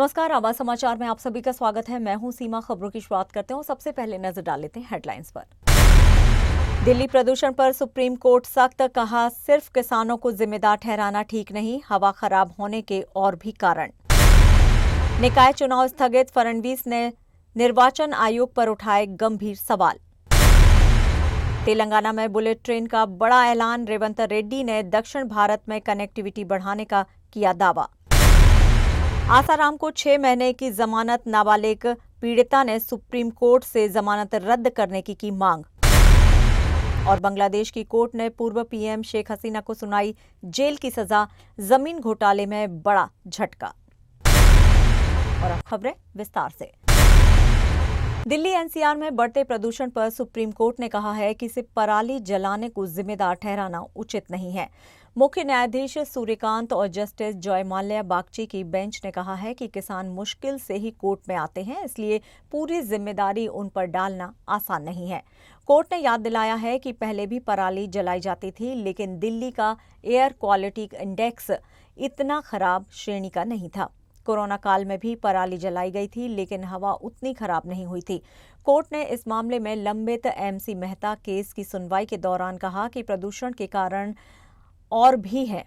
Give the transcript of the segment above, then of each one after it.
नमस्कार, आवाज समाचार में आप सभी का स्वागत है। मैं हूं सीमा। खबरों की शुरुआत करते हैं। सबसे पहले नजर डाल लेते हैं हेडलाइंस पर। दिल्ली प्रदूषण पर सुप्रीम कोर्ट सख्त, कहा सिर्फ किसानों को जिम्मेदार ठहराना ठीक नहीं, हवा खराब होने के और भी कारण। निकाय चुनाव स्थगित, फडणवीस ने निर्वाचन आयोग पर उठाए गंभीर सवाल। तेलंगाना में बुलेट ट्रेन का बड़ा ऐलान, रेवंत रेड्डी ने दक्षिण भारत में कनेक्टिविटी बढ़ाने का किया दावा। आसाराम को 6 महीने की जमानत, नाबालिग पीड़िता ने सुप्रीम कोर्ट से जमानत रद्द करने की मांग। और बांग्लादेश की कोर्ट ने पूर्व पीएम शेख हसीना को सुनाई जेल की सजा, जमीन घोटाले में बड़ा झटका। और अब खबरें विस्तार से। दिल्ली एनसीआर में बढ़ते प्रदूषण पर सुप्रीम कोर्ट ने कहा है कि सिर्फ पराली जलाने को जिम्मेदार ठहराना उचित नहीं है। मुख्य न्यायाधीश सूर्यकांत और जस्टिस जयमाल्या बागची की बेंच ने कहा है कि किसान मुश्किल से ही कोर्ट में आते हैं, इसलिए पूरी जिम्मेदारी उन पर डालना आसान नहीं है। कोर्ट ने याद दिलाया है कि पहले भी पराली जलाई जाती थी, लेकिन दिल्ली का एयर क्वालिटी इंडेक्स इतना खराब श्रेणी का नहीं था। कोरोना काल में भी पराली जलाई गई थी, लेकिन हवा उतनी खराब नहीं हुई थी। कोर्ट ने इस मामले में लंबित एमसी मेहता केस की सुनवाई के दौरान कहा कि प्रदूषण के कारण और भी है।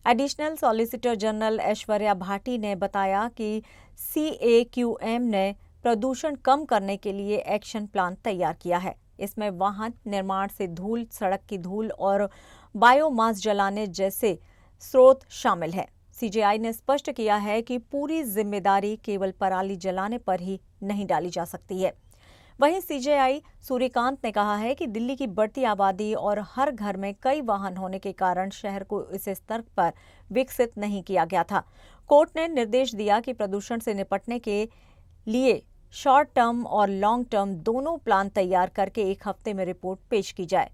Additional solicitor general Aishwarya Bhati ने बताया कि CAQM ने प्रदूषण कम करने के लिए एक्शन प्लान तैयार किया है। इसमें वाहन निर्माण से धूल, सड़क की धूल और बायोमास जलाने जैसे स्रोत शामिल है। CJI ने स्पष्ट किया है कि पूरी जिम्मेदारी केवल पराली जलाने पर ही नहीं डाली जा सकती है। वहीं CJI सूर्यकांत ने कहा है कि दिल्ली की बढ़ती आबादी और हर घर में कई वाहन होने के कारण शहर को इस स्तर पर विकसित नहीं किया गया था। कोर्ट ने निर्देश दिया कि प्रदूषण से निपटने के लिए शॉर्ट टर्म और लॉन्ग टर्म दोनों प्लान तैयार करके 1 हफ्ते में रिपोर्ट पेश की जाए।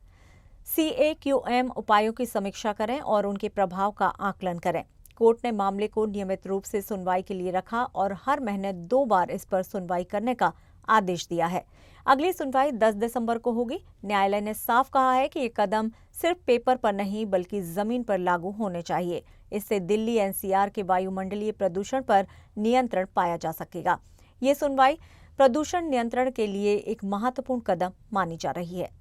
CAQM उपायों की समीक्षा करें और उनके प्रभाव का आकलन करें। कोर्ट ने मामले को नियमित रूप से सुनवाई के लिए रखा और हर महीने 2 बार इस पर सुनवाई करने का आदेश दिया है। अगली सुनवाई 10 दिसंबर को होगी। न्यायालय ने साफ कहा है कि ये कदम सिर्फ पेपर पर नहीं बल्कि जमीन पर लागू होने चाहिए। इससे दिल्ली एनसीआर के वायुमंडलीय प्रदूषण पर नियंत्रण पाया जा सकेगा। ये सुनवाई प्रदूषण नियंत्रण के लिए एक महत्वपूर्ण कदम मानी जा रही है।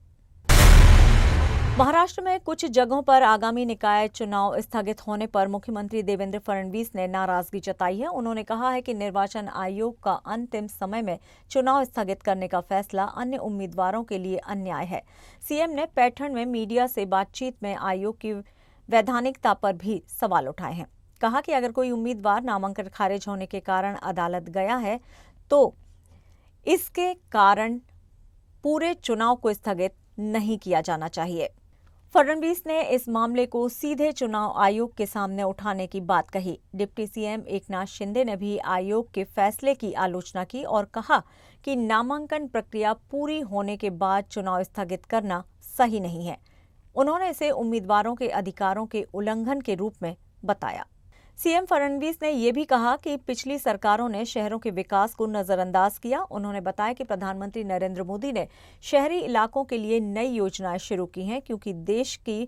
महाराष्ट्र में कुछ जगहों पर आगामी निकाय चुनाव स्थगित होने पर मुख्यमंत्री देवेंद्र फडणवीस ने नाराजगी जताई है। उन्होंने कहा है कि निर्वाचन आयोग का अंतिम समय में चुनाव स्थगित करने का फैसला अन्य उम्मीदवारों के लिए अन्याय है। सीएम ने पैठण में मीडिया से बातचीत में आयोग की वैधानिकता पर भी सवाल उठाए हैं। कहा कि अगर कोई उम्मीदवार नामांकन खारिज होने के कारण अदालत गया है तो इसके कारण पूरे चुनाव को स्थगित नहीं किया जाना चाहिए। फडणवीस ने इस मामले को सीधे चुनाव आयोग के सामने उठाने की बात कही। डिप्टी सीएम एकनाथ शिंदे ने भी आयोग के फैसले की आलोचना की और कहा कि नामांकन प्रक्रिया पूरी होने के बाद चुनाव स्थगित करना सही नहीं है। उन्होंने इसे उम्मीदवारों के अधिकारों के उल्लंघन के रूप में बताया। सीएम फडणवीस ने यह भी कहा कि पिछली सरकारों ने शहरों के विकास को नजरअंदाज किया। उन्होंने बताया कि प्रधानमंत्री नरेंद्र मोदी ने शहरी इलाकों के लिए नई योजनाएं शुरू की हैं, क्योंकि देश की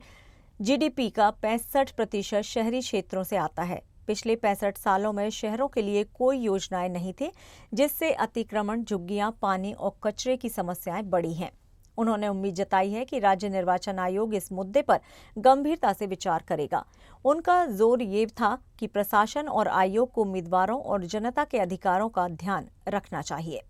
GDP का 65% शहरी क्षेत्रों से आता है। पिछले 65 सालों में शहरों के लिए कोई योजनाएं नहीं थी, जिससे अतिक्रमण, झुग्गियां, पानी और कचरे की समस्याएं बढ़ी हैं। उन्होंने उम्मीद जताई है कि राज्य निर्वाचन आयोग इस मुद्दे पर गंभीरता से विचार करेगा। उनका जोर ये था कि प्रशासन और आयोग को उम्मीदवारों और जनता के अधिकारों का ध्यान रखना चाहिए।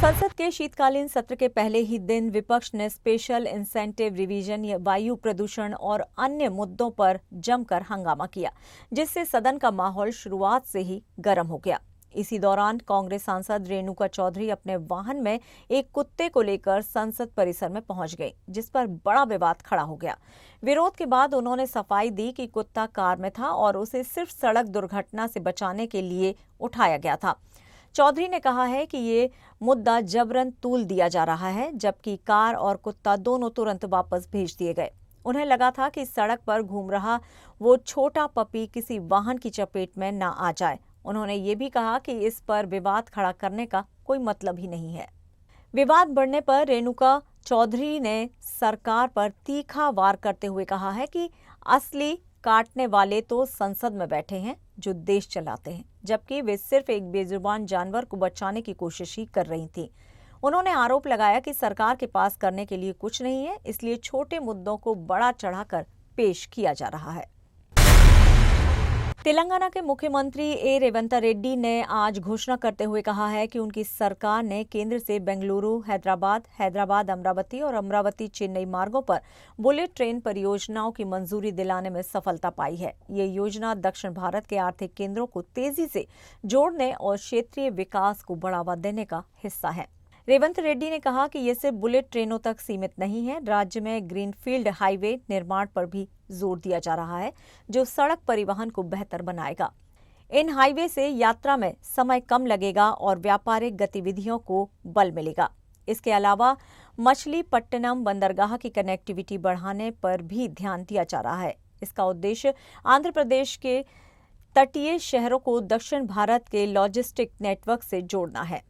संसद के शीतकालीन सत्र के पहले ही दिन विपक्ष ने स्पेशल इंसेंटिव रिवीजन या वायु प्रदूषण और अन्य मुद्दों पर जमकर हंगामा किया, जिससे सदन का माहौल शुरुआत से ही गर्म हो गया। इसी दौरान कांग्रेस सांसद रेणुका चौधरी अपने वाहन में एक कुत्ते को लेकर संसद परिसर में पहुंच गई, जिस पर बड़ा विवाद खड़ा हो गया। विरोध के बाद उन्होंने सफाई दी कि कुत्ता कार में था और उसे सिर्फ सड़क दुर्घटना से बचाने के लिए उठाया गया था। चौधरी ने कहा है कि ये मुद्दा जबरन तूल दिया जा रहा है, जबकि कार और कुत्ता दोनों तुरंत वापस भेज दिए गए। उन्हें लगा था कि सड़क पर घूम रहा वो छोटा पपी किसी वाहन की चपेट में न आ जाए। उन्होंने ये भी कहा कि इस पर विवाद खड़ा करने का कोई मतलब ही नहीं है। विवाद बढ़ने पर रेणुका चौधरी ने सरकार पर तीखा वार करते हुए कहा है कि असली काटने वाले तो संसद में बैठे हैं, जो देश चलाते हैं, जबकि वे सिर्फ एक बेजुबान जानवर को बचाने की कोशिश ही कर रही थी। उन्होंने आरोप लगाया कि सरकार के पास करने के लिए कुछ नहीं है, इसलिए छोटे मुद्दों को बड़ा चढ़ाकर पेश किया जा रहा है। तेलंगाना के मुख्यमंत्री रेवंत रेड्डी ने आज घोषणा करते हुए कहा है कि उनकी सरकार ने केंद्र से बेंगलुरु, हैदराबाद अमरावती और अमरावती चेन्नई मार्गों पर बुलेट ट्रेन परियोजनाओं की मंजूरी दिलाने में सफलता पाई है। ये योजना दक्षिण भारत के आर्थिक केंद्रों को तेजी से जोड़ने और क्षेत्रीय विकास को बढ़ावा देने का हिस्सा है। रेवंत रेड्डी ने कहा कि ये सिर्फ बुलेट ट्रेनों तक सीमित नहीं है, राज्य में ग्रीनफील्ड हाईवे निर्माण पर भी जोर दिया जा रहा है, जो सड़क परिवहन को बेहतर बनाएगा। इन हाईवे से यात्रा में समय कम लगेगा और व्यापारिक गतिविधियों को बल मिलेगा। इसके अलावा मछलीपट्टनम बंदरगाह की कनेक्टिविटी बढ़ाने पर भी ध्यान दिया जा रहा है। इसका उद्देश्य आंध्र प्रदेश के तटीय शहरों को दक्षिण भारत के लॉजिस्टिक नेटवर्क से जोड़ना है।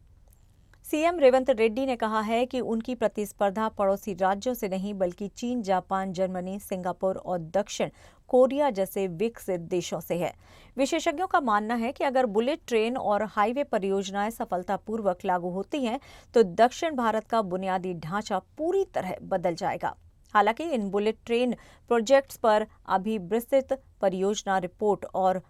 सीएम रेवंत रेड्डी ने कहा है कि उनकी प्रतिस्पर्धा पड़ोसी राज्यों से नहीं बल्कि चीन, जापान, जर्मनी, सिंगापुर और दक्षिण कोरिया जैसे विकसित देशों से है। विशेषज्ञों का मानना है कि अगर बुलेट ट्रेन और हाईवे परियोजनाएं सफलतापूर्वक लागू होती हैं तो दक्षिण भारत का बुनियादी ढांचा पूरी तरह बदल जाएगा। हालांकि इन बुलेट ट्रेन प्रोजेक्ट्स पर अभी विस्तृत परियोजना रिपोर्ट और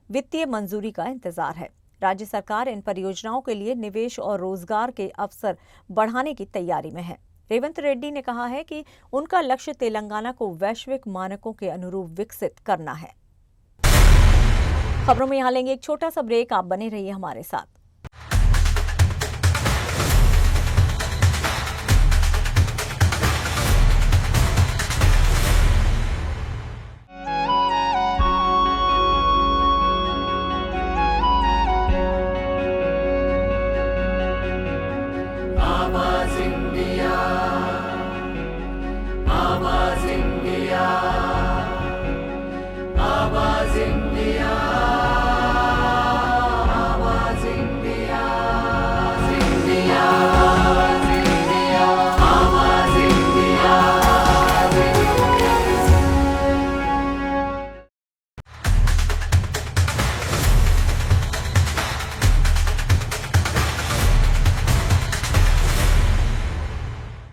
वित्तीय मंजूरी का इंतजार है। राज्य सरकार इन परियोजनाओं के लिए निवेश और रोजगार के अवसर बढ़ाने की तैयारी में है। रेवंत रेड्डी ने कहा है कि उनका लक्ष्य तेलंगाना को वैश्विक मानकों के अनुरूप विकसित करना है। खबरों में यहाँ लेंगे एक छोटा सा ब्रेक, आप बने रहिए हमारे साथ।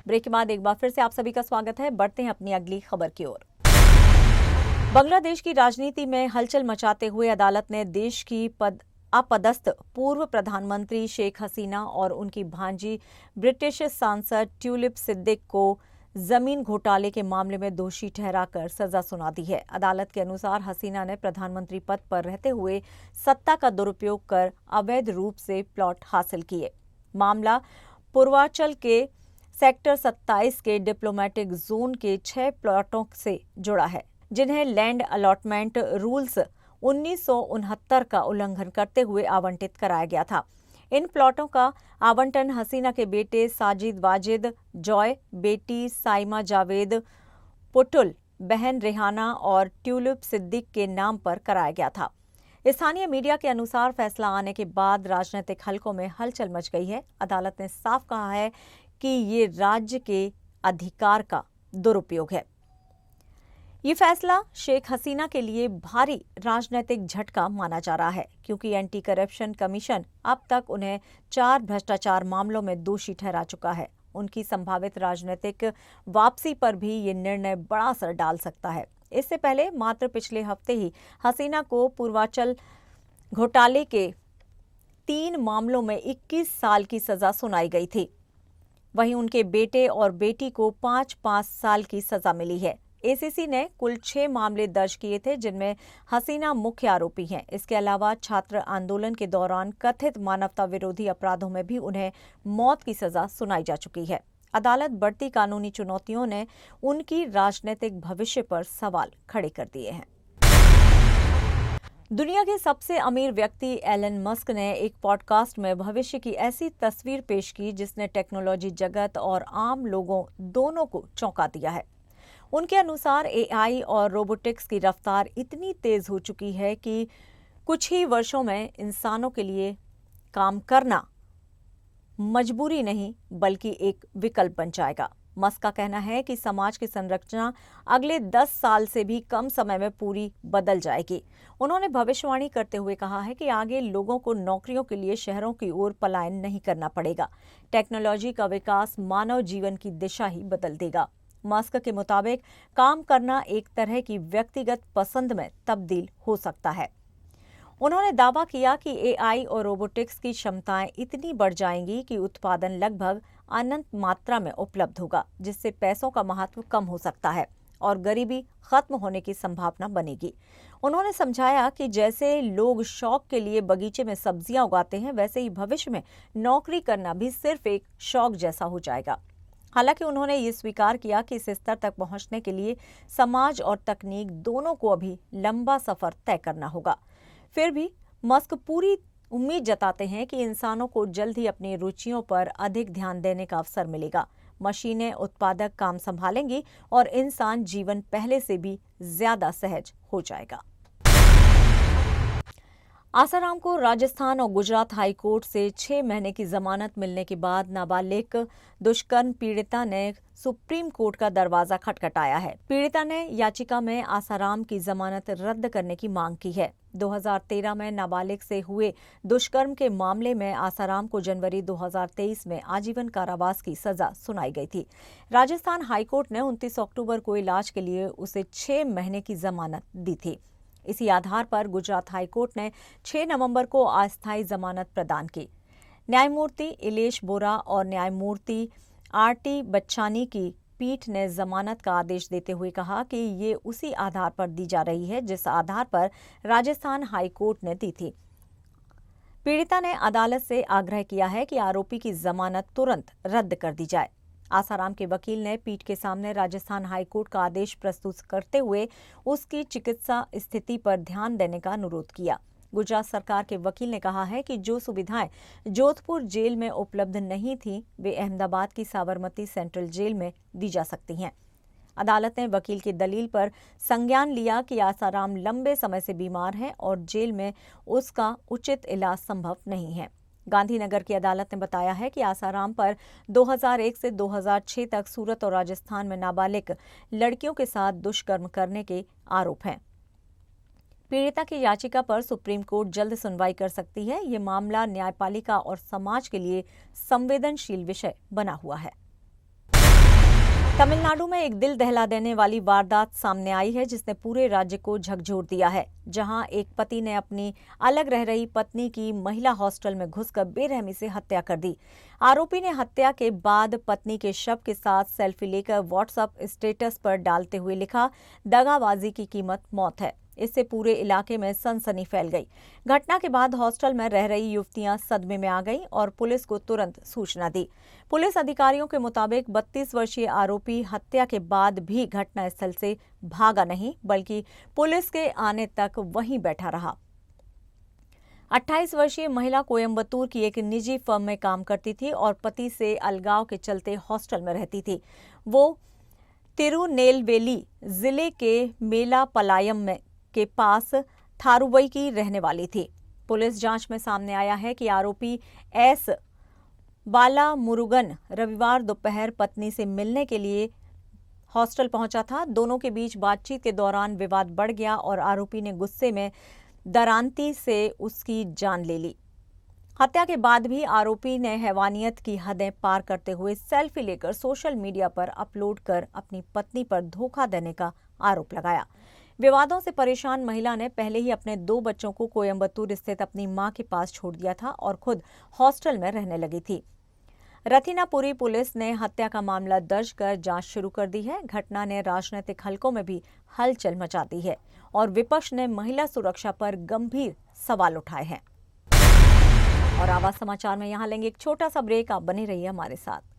ब्रेक के बाद एक बार फिर से आप सभी का स्वागत है। बढ़ते हैं अपनी अगली खबर की ओर। बांग्लादेश की राजनीति में हलचल मचाते हुए अदालत ने देश की अपदस्थ पूर्व प्रधानमंत्री शेख हसीना और उनकी भांजी ब्रिटिश सांसद ट्यूलिप सिद्दीक को जमीन घोटाले के मामले में दोषी ठहराकर सजा सुना दी है। अदालत के अनुसार हसीना ने प्रधानमंत्री पद पर रहते हुए सत्ता का दुरुपयोग कर अवैध रूप से प्लॉट हासिल किए। मामला पूर्वांचल के सेक्टर 27 के डिप्लोमेटिक जोन के 6 प्लॉटों से जुड़ा है, जिन्हें लैंड अलॉटमेंट रूल्स 1969 का उल्लंघन करते हुए आवंटित कराया गया था। इन प्लॉटों का आवंटन हसीना के बेटे साजिद वाजिद जॉय, बेटी साइमा जावेद पुटुल, बहन रेहाना और ट्यूलिप सिद्दीक के नाम पर कराया गया था। स्थानीय मीडिया के अनुसार फैसला आने के बाद राजनीतिक हलकों में हलचल मच गई है। अदालत ने साफ कहा है कि ये राज्य के अधिकार का दुरुपयोग है। ये फैसला शेख हसीना के लिए भारी राजनीतिक झटका माना जा रहा है, क्योंकि एंटी करप्शन कमीशन अब तक उन्हें 4 भ्रष्टाचार मामलों में दोषी ठहरा चुका है। उनकी संभावित राजनीतिक वापसी पर भी ये निर्णय बड़ा असर डाल सकता है। इससे पहले मात्र पिछले हफ्ते ही हसीना को पूर्वांचल घोटाले के 3 मामलों में 21 साल की सजा सुनाई गई थी। वहीं उनके बेटे और बेटी को 5-5 साल की सजा मिली है। एसीसी ने कुल 6 मामले दर्ज किए थे, जिनमें हसीना मुख्य आरोपी हैं। इसके अलावा छात्र आंदोलन के दौरान कथित मानवता विरोधी अपराधों में भी उन्हें मौत की सजा सुनाई जा चुकी है। अदालत बढ़ती कानूनी चुनौतियों ने उनकी राजनीतिक भविष्य पर सवाल खड़े कर दिए हैं। दुनिया के सबसे अमीर व्यक्ति एलन मस्क ने एक पॉडकास्ट में भविष्य की ऐसी तस्वीर पेश की जिसने टेक्नोलॉजी जगत और आम लोगों दोनों को चौंका दिया है। उनके अनुसार एआई और रोबोटिक्स की रफ्तार इतनी तेज हो चुकी है कि कुछ ही वर्षों में इंसानों के लिए काम करना मजबूरी नहीं बल्कि एक विकल्प बन जाएगा। मस्क का कहना है कि समाज की संरचना अगले 10 साल से भी कम समय में पूरी बदल जाएगी। उन्होंने भविष्यवाणी करते हुए कहा है कि आगे लोगों को नौकरियों के लिए शहरों की ओर पलायन नहीं करना पड़ेगा। टेक्नोलॉजी का विकास मानव जीवन की दिशा ही बदल देगा। मस्क के मुताबिक काम करना एक तरह की व्यक्तिगत पसंद में तब्दील हो सकता है। उन्होंने दावा किया कि एआई और रोबोटिक्स की क्षमताएं इतनी बढ़ जाएंगी कि उत्पादन लगभग अनंत मात्रा में उपलब्ध होगा, जिससे पैसों का महत्व कम हो सकता है और गरीबी खत्म होने की संभावना बनेगी। उन्होंने समझाया कि जैसे लोग शौक के लिए बगीचे में सब्जियां उगाते हैं, वैसे ही भविष्य में नौकरी करना भी सिर्फ एक शौक जैसा हो जाएगा। हालांकि उन्होंने ये स्वीकार किया कि इस स्तर तक पहुंचने के लिए समाज और तकनीक दोनों को अभी लंबा सफर तय करना होगा। फिर भी मस्क पूरी उम्मीद जताते हैं कि इंसानों को जल्द ही अपनी रुचियों पर अधिक ध्यान देने का अवसर मिलेगा। मशीनें उत्पादक काम संभालेंगी और इंसान जीवन पहले से भी ज्यादा सहज हो जाएगा। आसाराम को राजस्थान और गुजरात हाई कोर्ट से 6 महीने की जमानत मिलने के बाद नाबालिग दुष्कर्म पीड़िता ने सुप्रीम कोर्ट का दरवाजा खटखटाया है। पीड़िता ने याचिका में आसाराम की जमानत रद्द करने की मांग की है। 2013 में नाबालिग से हुए दुष्कर्म के मामले में आसाराम को जनवरी 2023 में आजीवन कारावास की सजा सुनाई गई थी। राजस्थान हाईकोर्ट ने 29 अक्टूबर को इलाज के लिए उसे 6 महीने की जमानत दी थी। इसी आधार पर गुजरात हाईकोर्ट ने 6 नवंबर को अस्थायी जमानत प्रदान की। न्यायमूर्ति इलेश बोरा और न्यायमूर्ति आरटी बच्चानी की पीठ ने जमानत का आदेश देते हुए कहा कि ये उसी आधार पर दी जा रही है जिस आधार पर राजस्थान हाईकोर्ट ने दी थी। पीड़िता ने अदालत से आग्रह किया है कि आरोपी की जमानत तुरंत रद्द कर दी जाए। आसाराम के वकील ने पीठ के सामने राजस्थान हाईकोर्ट का आदेश प्रस्तुत करते हुए उसकी चिकित्सा स्थिति पर ध्यान देने का अनुरोध किया। गुजरात सरकार के वकील ने कहा है कि जो सुविधाएं जोधपुर जेल में उपलब्ध नहीं थीं, वे अहमदाबाद की साबरमती सेंट्रल जेल में दी जा सकती हैं। अदालत ने वकील की दलील पर संज्ञान लिया कि आसाराम लंबे समय से बीमार है और जेल में उसका उचित इलाज संभव नहीं है। गांधीनगर की अदालत ने बताया है कि आसाराम पर 2001 से 2006 तक सूरत और राजस्थान में नाबालिग लड़कियों के साथ दुष्कर्म करने के आरोप हैं। पीड़िता की याचिका पर सुप्रीम कोर्ट जल्द सुनवाई कर सकती है। ये मामला न्यायपालिका और समाज के लिए संवेदनशील विषय बना हुआ है। तमिलनाडु में एक दिल दहला देने वाली वारदात सामने आई है जिसने पूरे राज्य को झकझोर दिया है, जहां एक पति ने अपनी अलग रह रही पत्नी की महिला हॉस्टल में घुसकर बेरहमी से हत्या कर दी। आरोपी ने हत्या के बाद पत्नी के शव के साथ सेल्फी लेकर व्हाट्सएप स्टेटस पर डालते हुए लिखा, दगाबाजी की कीमत मौत है। इससे पूरे इलाके में सनसनी फैल गई। घटना के बाद हॉस्टल में रह रही युवतियां सदमे में आ गईं और पुलिस को तुरंत सूचना दी। पुलिस अधिकारियों के मुताबिक 32 वर्षीय आरोपी हत्या के बाद भी घटनास्थल से भागा नहीं, बल्कि पुलिस के आने तक वहीं बैठा रहा। 28 वर्षीय महिला कोयम्बतूर की एक निजी फर्म में काम करती थी और पति से अलगाव के चलते हॉस्टल में रहती थी। वो तिरुनेलवेली जिले के मेलापलायम में के पास थारुवई की रहने वाली थी। पुलिस जांच में सामने आया है कि आरोपी एस बालामुरुगन रविवार दोपहर पत्नी से मिलने के लिए हॉस्टल पहुंचा था। दोनों के बीच बातचीत के दौरान विवाद बढ़ गया और आरोपी ने गुस्से में दरांती से उसकी जान ले ली। हत्या के बाद भी आरोपी ने हैवानियत की हदें पार करते हुए सेल्फी लेकर सोशल मीडिया पर अपलोड कर अपनी पत्नी पर धोखा देने का आरोप लगाया। विवादों से परेशान महिला ने पहले ही अपने 2 बच्चों को कोयम्बतूर स्थित अपनी मां के पास छोड़ दिया था और खुद हॉस्टल में रहने लगी थी। रथिनापुरी पुलिस ने हत्या का मामला दर्ज कर जांच शुरू कर दी है। घटना ने राजनीतिक हलकों में भी हलचल मचा दी है और विपक्ष ने महिला सुरक्षा पर गंभीर सवाल उठाए हैं। और आवाज समाचार में यहाँ लेंगे एक छोटा सा ब्रेक। आप बने रहिए हमारे साथ।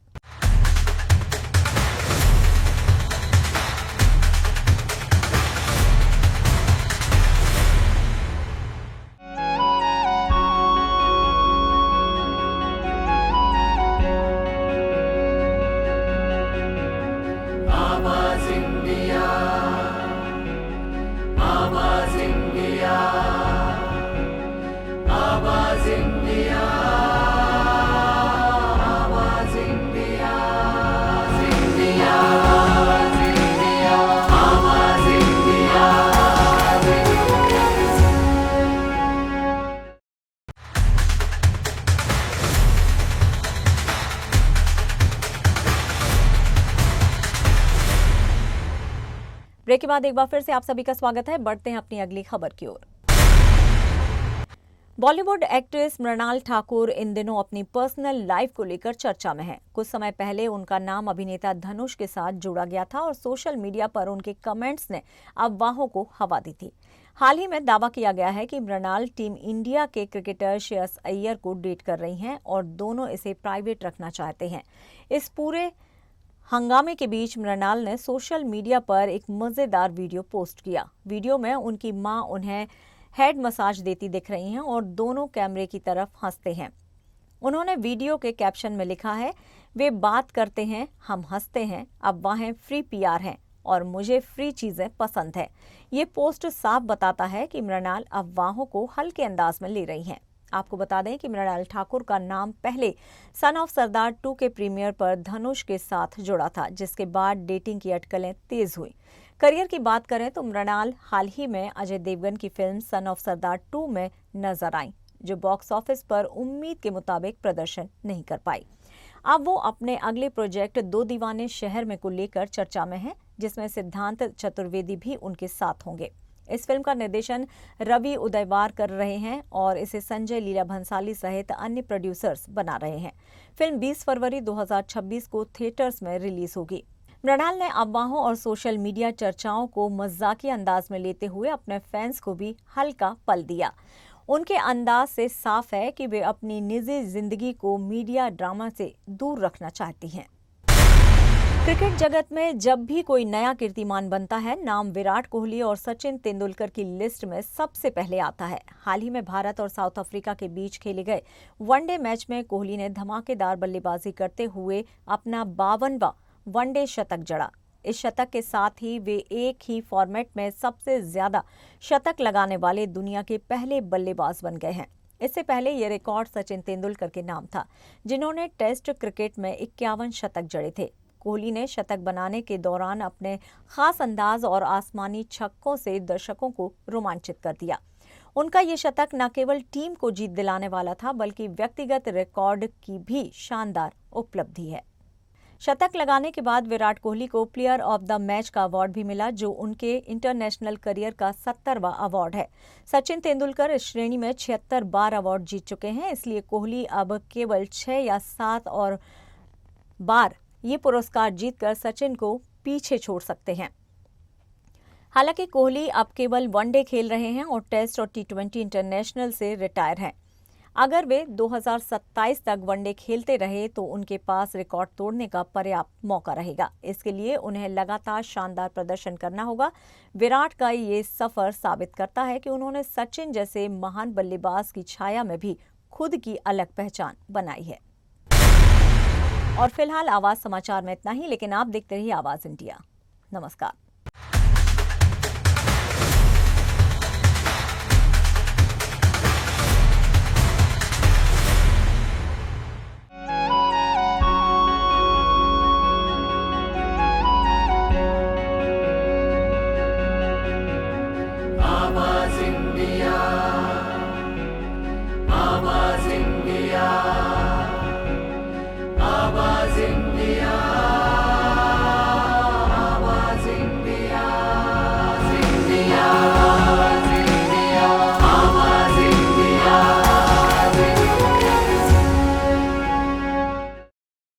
ब्रेक के बाद एक बार फिर से आप सभी का स्वागत है। बढ़ते हैं अपनी अगली खबर की ओर। बॉलीवुड एक्ट्रेस मृणाल ठाकुर इन दिनों अपनी पर्सनल लाइफ को लेकर चर्चा में है। कुछ समय पहले उनका नाम अभिनेता धनुष के साथ जोड़ा गया था और सोशल मीडिया पर उनके कमेंट्स ने अफवाहों को हवा दी थी। हाल ही में दावा किया गया है कि मृणाल टीम इंडिया के क्रिकेटर श्रेयस अय्यर को डेट कर रही हैं और दोनों इसे प्राइवेट रखना चाहते हैं। इस पूरे हंगामे के बीच मृणाल ने सोशल मीडिया पर एक मजेदार वीडियो पोस्ट किया। वीडियो में उनकी मां उन्हें हेड मसाज देती दिख रही हैं और दोनों कैमरे की तरफ हंसते हैं। उन्होंने वीडियो के कैप्शन में लिखा है, वे बात करते हैं, हम हंसते हैं, अफवाहें फ्री पीआर हैं और मुझे फ्री चीजें पसंद है। ये पोस्ट साफ बताता है कि मृणाल अफवाहों को हल्के अंदाज में ले रही हैं। आपको बता दें कि मृणाल ठाकुर का नाम पहले सन ऑफ सरदार 2 के प्रीमियर पर धनुष के साथ जुड़ा था, जिसके बाद डेटिंग की अटकलें तेज हुई। करियर की बात करें तो मृणाल हाल ही में अजय देवगन की फिल्म सन ऑफ सरदार 2 में नजर आईं, जो बॉक्स ऑफिस पर उम्मीद के मुताबिक प्रदर्शन नहीं कर पाई। अब वो अपने अगले प्रोजेक्ट दो दीवाने शहर में को लेकर चर्चा में हैं, जिसमें सिद्धांत चतुर्वेदी भी उनके साथ होंगे। इस फिल्म का निर्देशन रवि उदयवार कर रहे हैं और इसे संजय लीला भंसाली सहित अन्य प्रोड्यूसर्स बना रहे हैं। फिल्म 20 फरवरी 2026 को थिएटर्स में रिलीज होगी। मृणाल ने अफवाहों और सोशल मीडिया चर्चाओं को मजाकिया अंदाज में लेते हुए अपने फैंस को भी हल्का पल दिया। उनके अंदाज से साफ है कि वे अपनी निजी जिंदगी को मीडिया ड्रामा से दूर रखना चाहती हैं। क्रिकेट जगत में जब भी कोई नया कीर्तिमान बनता है, नाम विराट कोहली और सचिन तेंदुलकर की लिस्ट में सबसे पहले आता है। हाल ही में भारत और साउथ अफ्रीका के बीच खेले गए वनडे मैच में कोहली ने धमाकेदार बल्लेबाजी करते हुए अपना 52वां वनडे शतक जड़ा। इस शतक के साथ ही वे एक ही फॉर्मेट में सबसे ज्यादा शतक लगाने वाले दुनिया के पहले बल्लेबाज बन गए हैं। इससे पहले ये रिकॉर्ड सचिन तेंदुलकर के नाम था, जिन्होंने टेस्ट क्रिकेट में 51 शतक जड़े थे। कोहली ने शतक बनाने के दौरान अपने खास अंदाज और आसमानी छक्कों से दर्शकों को रोमांचित कर दिया। उनका ये शतक न केवल टीम को जीत दिलाने वाला था, बल्कि व्यक्तिगत रिकॉर्ड की भी शानदार उपलब्धि है। शतक लगाने के बाद विराट कोहली को प्लेयर ऑफ द मैच का अवार्ड भी मिला, जो उनके इंटरनेशनल करियर का 70वां अवार्ड है। सचिन तेंदुलकर इस श्रेणी में 76 बार अवार्ड जीत चुके हैं, इसलिए कोहली अब केवल 6 या 7 और बार ये पुरस्कार जीतकर सचिन को पीछे छोड़ सकते हैं। हालांकि कोहली अब केवल वनडे खेल रहे हैं और टेस्ट और टी20 इंटरनेशनल से रिटायर हैं। अगर वे 2027 तक वनडे खेलते रहे तो उनके पास रिकॉर्ड तोड़ने का पर्याप्त मौका रहेगा। इसके लिए उन्हें लगातार शानदार प्रदर्शन करना होगा। विराट का ये सफर साबित करता है कि उन्होंने सचिन जैसे महान बल्लेबाज की छाया में भी खुद की अलग पहचान बनाई है। और फिलहाल आवाज समाचार में इतना ही, लेकिन आप देखते रहिए आवाज इंडिया। नमस्कार।